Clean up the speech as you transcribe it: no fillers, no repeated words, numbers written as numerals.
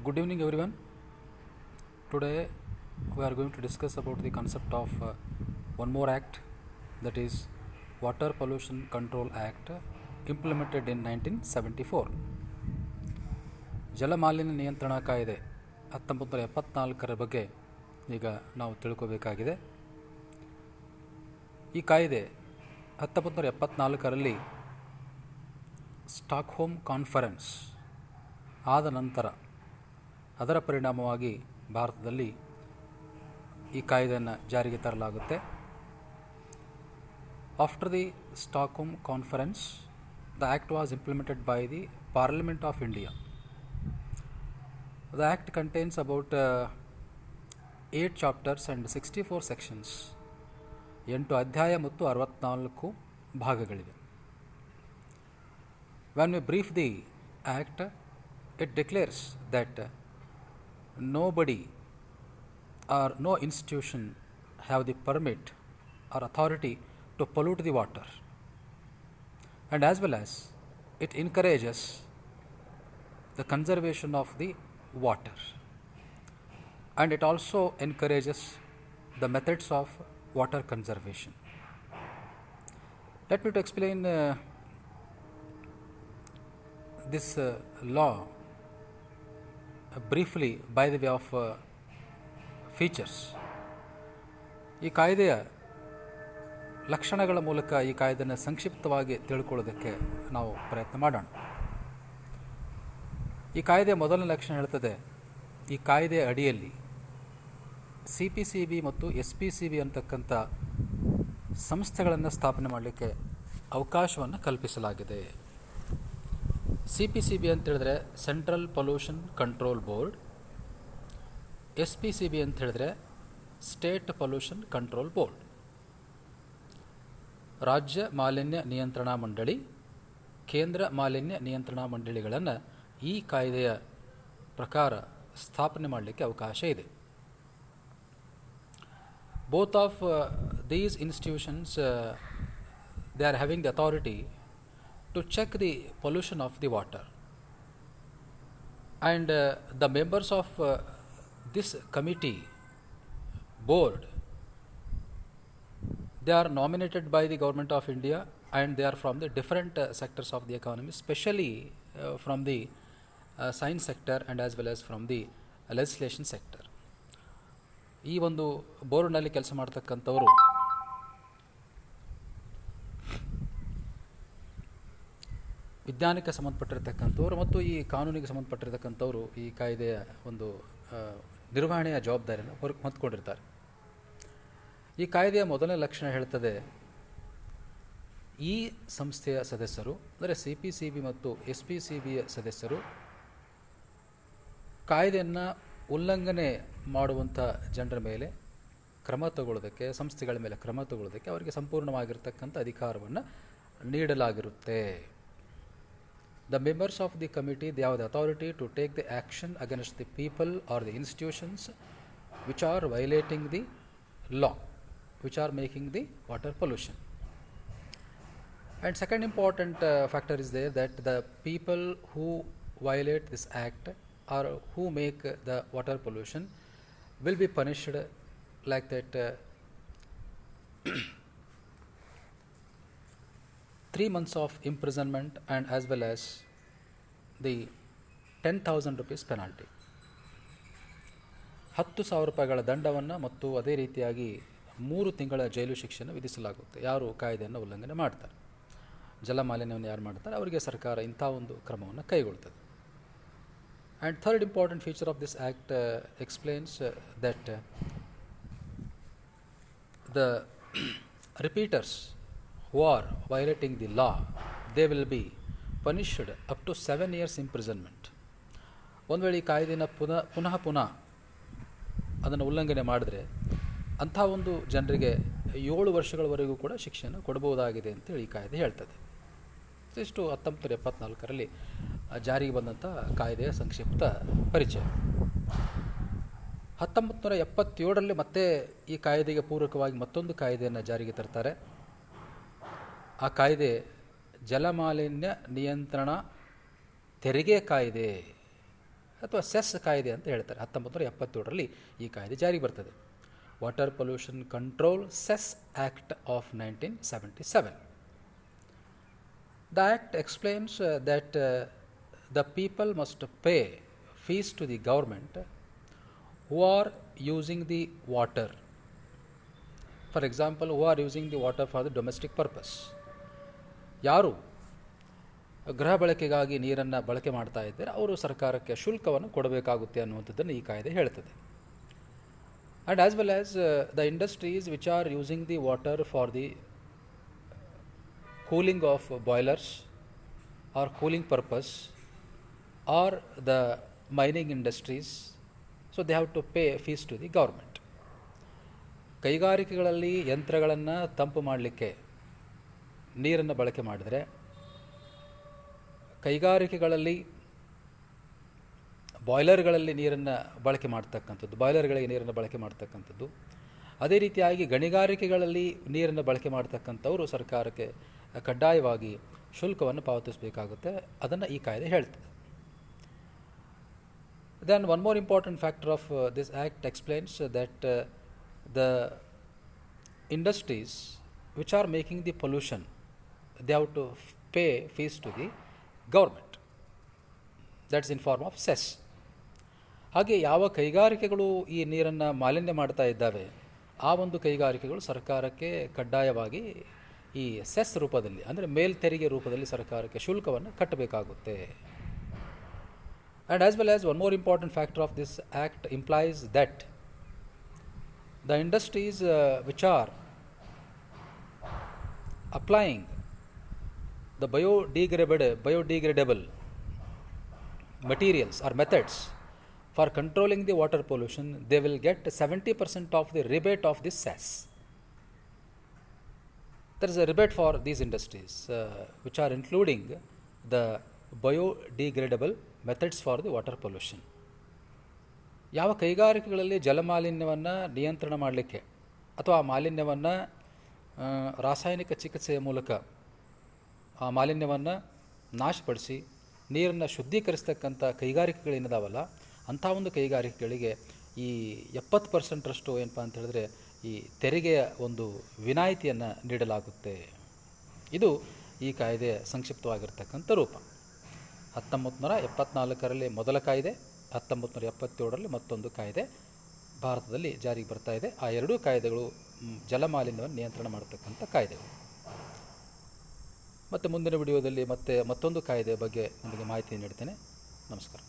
Good evening, everyone. Today we are going to discuss about the concept of one more act, that is Water Pollution Control Act, implemented in 1974. ಜಲಮಾಲಿನ್ಯ ನಿಯಂತ್ರಣ ಕಾಯ್ದೆ 1974 ಬಗ್ಗೆ ಈಗ ನಾವು ತಿಳ್ಕೋಬೇಕಾಗಿದೆ. ಈ ಕಾಯ್ದೆ 1974ರಲ್ಲಿ Stockholm conference ಆದ ನಂತರ ಅದರ ಪರಿಣಾಮವಾಗಿ ಭಾರತದಲ್ಲಿ ಈ ಕಾಯ್ದೆಯನ್ನು ಜಾರಿಗೆ ತರಲಾಗುತ್ತೆ. After the Stockholm conference, the act was implemented by the parliament of India. The Act contains about 8 chapters and 64 sections. 8 ಅಧ್ಯಾಯ ಮತ್ತು 64 ಭಾಗಗಳಿವೆ. When we brief the Act, it declares that nobody or no institution have the permit or authority to pollute the water, and as well as it encourages the conservation of the water, and it also encourages the methods of water conservation. Let me to explain this law briefly by the way of features. ಈ ಕಾಯ್ದೆಯ ಲಕ್ಷಣಗಳ ಮೂಲಕ ಈ ಕಾಯ್ದೆಯನ್ನು ಸಂಕ್ಷಿಪ್ತವಾಗಿ ತಿಳ್ಕೊಳ್ಳೋದಕ್ಕೆ ನಾವು ಪ್ರಯತ್ನ ಮಾಡೋಣ. ಈ ಕಾಯ್ದೆಯ ಮೊದಲನೇ ಲಕ್ಷಣ ಹೇಳ್ತದೆ, ಈ ಕಾಯ್ದೆಯ ಅಡಿಯಲ್ಲಿ CPCB ಮತ್ತು SPCB ಅಂತಕ್ಕಂಥ ಸಂಸ್ಥೆಗಳನ್ನು ಸ್ಥಾಪನೆ ಮಾಡಲಿಕ್ಕೆ ಅವಕಾಶವನ್ನು ಕಲ್ಪಿಸಲಾಗಿದೆ. CPCB ಅಂತೇಳಿದ್ರೆ central pollution control board, SPCB ಅಂತ ಹೇಳಿದ್ರೆ ಸ್ಟೇಟ್ ಪೊಲ್ಯೂಷನ್ ಕಂಟ್ರೋಲ್ ಬೋರ್ಡ್, ರಾಜ್ಯ ಮಾಲಿನ್ಯ ನಿಯಂತ್ರಣಾ ಮಂಡಳಿ, ಕೇಂದ್ರ ಮಾಲಿನ್ಯ ನಿಯಂತ್ರಣಾ ಮಂಡಳಿಗಳನ್ನು ಈ ಕಾಯ್ದೆಯ ಪ್ರಕಾರ ಸ್ಥಾಪನೆ ಮಾಡಲಿಕ್ಕೆ ಅವಕಾಶ ಇದೆ. Both of these institutions they are having the authority to check the pollution of the water, and the members of this committee board, they are nominated by the government of India, and they are from the different sectors of the economy, especially from the science sector and as well as from the legislation sector. ಈ ಒಂದು ಬೋರ್ಡ್ನಲ್ಲಿ ಕೆಲಸ ಮಾಡ್ತಕ್ಕಂಥವರು ವಿಜ್ಞಾನಕ್ಕೆ ಸಂಬಂಧಪಟ್ಟಿರ್ತಕ್ಕಂಥವ್ರು ಮತ್ತು ಈ ಕಾನೂನಿಗೆ ಸಂಬಂಧಪಟ್ಟಿರ್ತಕ್ಕಂಥವರು ಈ ಕಾಯ್ದೆಯ ಒಂದು ನಿರ್ವಹಣೆಯ ಜವಾಬ್ದಾರಿಯನ್ನು ಹೊತ್ಕೊಂಡಿರ್ತಾರೆ. ಈ ಕಾಯ್ದೆಯ ಮೊದಲನೇ ಲಕ್ಷಣ ಹೇಳ್ತದೆ, ಈ ಸಂಸ್ಥೆಯ ಸದಸ್ಯರು ಅಂದರೆ CPCB ಮತ್ತು SPCBಯ ಸದಸ್ಯರು ಕಾಯ್ದೆಯನ್ನು ಉಲ್ಲಂಘನೆ ಮಾಡುವಂಥ ಜನರ ಮೇಲೆ ಕ್ರಮ ತಗೊಳ್ಳೋದಕ್ಕೆ, ಸಂಸ್ಥೆಗಳ ಮೇಲೆ ಕ್ರಮ ತಗೊಳ್ಳೋದಕ್ಕೆ ಅವರಿಗೆ ಸಂಪೂರ್ಣವಾಗಿರ್ತಕ್ಕಂಥ ಅಧಿಕಾರವನ್ನು ನೀಡಲಾಗಿರುತ್ತೆ. The members of the committee they have the authority to take the action against the people or the institutions which are violating the law, which are making the water pollution. And second important factor is there, that the people who violate this act or who make the water pollution will be punished like that 3 months of imprisonment and as well as the 10,000 rupees penalty. 10,000 ರೂಪಾಯಿಗಳ ದಂಡವನ್ನು ಮತ್ತು ಅದೇ ರೀತಿಯಾಗಿ 3 ತಿಂಗಳ ಜೈಲು ಶಿಕ್ಷೆಯನ್ನು ವಿಧಿಸಲಾಗುತ್ತೆ ಯಾರು ಕಾಯ್ದೆಯನ್ನು ಉಲ್ಲಂಘನೆ ಮಾಡ್ತಾರೆ. ಜಲಮಾಲಿನ್ಯವನ್ನು ಯಾರು ಮಾಡ್ತಾರೆ ಅವರಿಗೆ ಸರ್ಕಾರ ಇಂಥ ಒಂದು ಕ್ರಮವನ್ನು ಕೈಗೊಳ್ತದೆ. And third important feature of this act explains that the repeaters who are violating the law, they will be punished up to 7 years imprisonment. ಒಂದು ವೇಳೆ ಈ ಕಾಯ್ದೆಯನ್ನು ಪುನಃ ಅದನ್ನು ಉಲ್ಲಂಘನೆ ಮಾಡಿದ್ರೆ ಅಂಥ ಒಂದು ಜನರಿಗೆ 7 ವರ್ಷಗಳವರೆಗೂ ಕೂಡ ಶಿಕ್ಷೆಯನ್ನು ಕೊಡಬಹುದಾಗಿದೆ ಅಂತೇಳಿ ಈ ಕಾಯ್ದೆ ಹೇಳ್ತದೆ. ಇಷ್ಟು 1974ರಲ್ಲಿ ಜಾರಿಗೆ ಬಂದಂಥ ಕಾಯ್ದೆಯ ಸಂಕ್ಷಿಪ್ತ ಪರಿಚಯ. 1977ರಲ್ಲಿ ಮತ್ತೆ ಈ ಕಾಯ್ದೆಗೆ ಪೂರಕವಾಗಿ ಮತ್ತೊಂದು ಕಾಯ್ದೆಯನ್ನು ಜಾರಿಗೆ ತರ್ತಾರೆ. ಆ ಕಾಯ್ದೆ ಜಲಮಾಲಿನ್ಯ ನಿಯಂತ್ರಣ ತೆರಿಗೆ ಕಾಯ್ದೆ ಅಥವಾ ಸೆಸ್ ಕಾಯ್ದೆ ಅಂತ ಹೇಳ್ತಾರೆ. 1977ರಲ್ಲಿ ಈ ಕಾಯ್ದೆ ಜಾರಿಗೆ ಬರ್ತದೆ. Water pollution control cess act of 1977. The act explains that the people must pay fees to the government who are using the water. For example, who are using the water for the domestic purpose. ಯಾರು ಗೃಹ ಬಳಕೆಗಾಗಿ ನೀರನ್ನು ಬಳಕೆ ಮಾಡ್ತಾ ಇದ್ದಾರೆ ಅವರು ಸರ್ಕಾರಕ್ಕೆ ಶುಲ್ಕವನ್ನು ಕೊಡಬೇಕಾಗುತ್ತೆ ಅನ್ನುವಂಥದ್ದನ್ನು ಈ ಕಾಯ್ದೆ ಹೇಳ್ತದೆ. And as well as the industries which are using the water for the cooling of boilers or cooling purpose or the mining industries, so they have to pay fees to the government. ಕೈಗಾರಿಕೆಗಳಲ್ಲಿ ಯಂತ್ರಗಳನ್ನು ತಂಪು ಮಾಡಲಿಕ್ಕೆ ನೀರನ್ನು ಬಳಕೆ ಮಾಡಿದರೆ, ಕೈಗಾರಿಕೆಗಳಲ್ಲಿ ಬಾಯ್ಲರ್ಗಳಲ್ಲಿ ನೀರನ್ನು ಬಳಕೆ ಮಾಡ್ತಕ್ಕಂಥದ್ದು, ಬಾಯ್ಲರ್ಗಳಿಗೆ ನೀರನ್ನು ಬಳಕೆ ಮಾಡ್ತಕ್ಕಂಥದ್ದು, ಅದೇ ರೀತಿಯಾಗಿ ಗಣಿಗಾರಿಕೆಗಳಲ್ಲಿ ನೀರನ್ನು ಬಳಕೆ ಮಾಡ್ತಕ್ಕಂಥವರು ಸರ್ಕಾರಕ್ಕೆ ಕಡ್ಡಾಯವಾಗಿ ಶುಲ್ಕವನ್ನು ಪಾವತಿಸಬೇಕಾಗುತ್ತೆ. ಅದನ್ನು ಈ ಕಾಯ್ದೆ ಹೇಳ್ತದೆ. Then one more important factor of this act explains that the industries which are making the pollution they have to pay fees to the government. That's in form of cess. ಹಾಗೆ ಯಾವ ಕೈಗಾರಿಕೆಗಳು ಈ ನೀರನ್ನು ಮಾಲಿನ್ಯ ಮಾಡ್ತಾ ಇದ್ದಾವೆ ಆ ಒಂದು ಕೈಗಾರಿಕೆಗಳು ಸರ್ಕಾರಕ್ಕೆ ಕಡ್ಡಾಯವಾಗಿ ಈ ಸೆಸ್ ರೂಪದಲ್ಲಿ, ಅಂದರೆ ಮೇಲ್ತೆರಿಗೆ ರೂಪದಲ್ಲಿ ಸರ್ಕಾರಕ್ಕೆ ಶುಲ್ಕವನ್ನು ಕಟ್ಟಬೇಕಾಗುತ್ತೆ. And as well as one more important factor of this act implies that the industries which are applying the biodegradable materials or methods for controlling the water pollution, they will get 70% of the rebate of this cess. There is a rebate for these industries which are including the biodegradable methods for the water pollution. ಯಾವ ಕೈಗಾರಿಕೆಗಳಲ್ಲಿ ಜಲಮಾಲಿನ್ಯವನ್ನು ನಿಯಂತ್ರಣ ಮಾಡಲಿಕ್ಕೆ ಅಥವಾ ಆ ಮಾಲಿನ್ಯವನ್ನು ರಾಸಾಯನಿಕ ಚಿಕಿತ್ಸೆಯ ಮೂಲಕ ಆ ಮಾಲಿನ್ಯವನ್ನು ನಾಶಪಡಿಸಿ ನೀರನ್ನು ಶುದ್ಧೀಕರಿಸ್ತಕ್ಕಂಥ ಕೈಗಾರಿಕೆಗಳೇನಿದಾವಲ್ಲ ಅಂಥ ಒಂದು ಕೈಗಾರಿಕೆಗಳಿಗೆ ಈ 70% ಏನಪ್ಪ ಅಂತ ಹೇಳಿದ್ರೆ ಈ ತೆರಿಗೆಯ ಒಂದು ವಿನಾಯಿತಿಯನ್ನು ನೀಡಲಾಗುತ್ತೆ. ಇದು ಈ ಕಾಯ್ದೆಯ ಸಂಕ್ಷಿಪ್ತವಾಗಿರ್ತಕ್ಕಂಥ ರೂಪ. 1974ರಲ್ಲಿ ಮೊದಲ ಕಾಯ್ದೆ, 1977ರಲ್ಲಿ ಮತ್ತೊಂದು ಕಾಯ್ದೆ ಭಾರತದಲ್ಲಿ ಜಾರಿಗೆ ಬರ್ತಾ ಇದೆ. ಆ ಎರಡೂ ಕಾಯ್ದೆಗಳು ಜಲಮಾಲಿನ್ಯವನ್ನು ನಿಯಂತ್ರಣ ಮಾಡತಕ್ಕಂಥ ಕಾಯ್ದೆಗಳು. ಮತ್ತು ಮುಂದಿನ ವಿಡಿಯೋದಲ್ಲಿ ಮತ್ತೊಂದು ಕಾಯ್ದೆ ಬಗ್ಗೆ ನಿಮಗೆ ಮಾಹಿತಿ ನೀಡ್ತೇನೆ. ನಮಸ್ಕಾರ.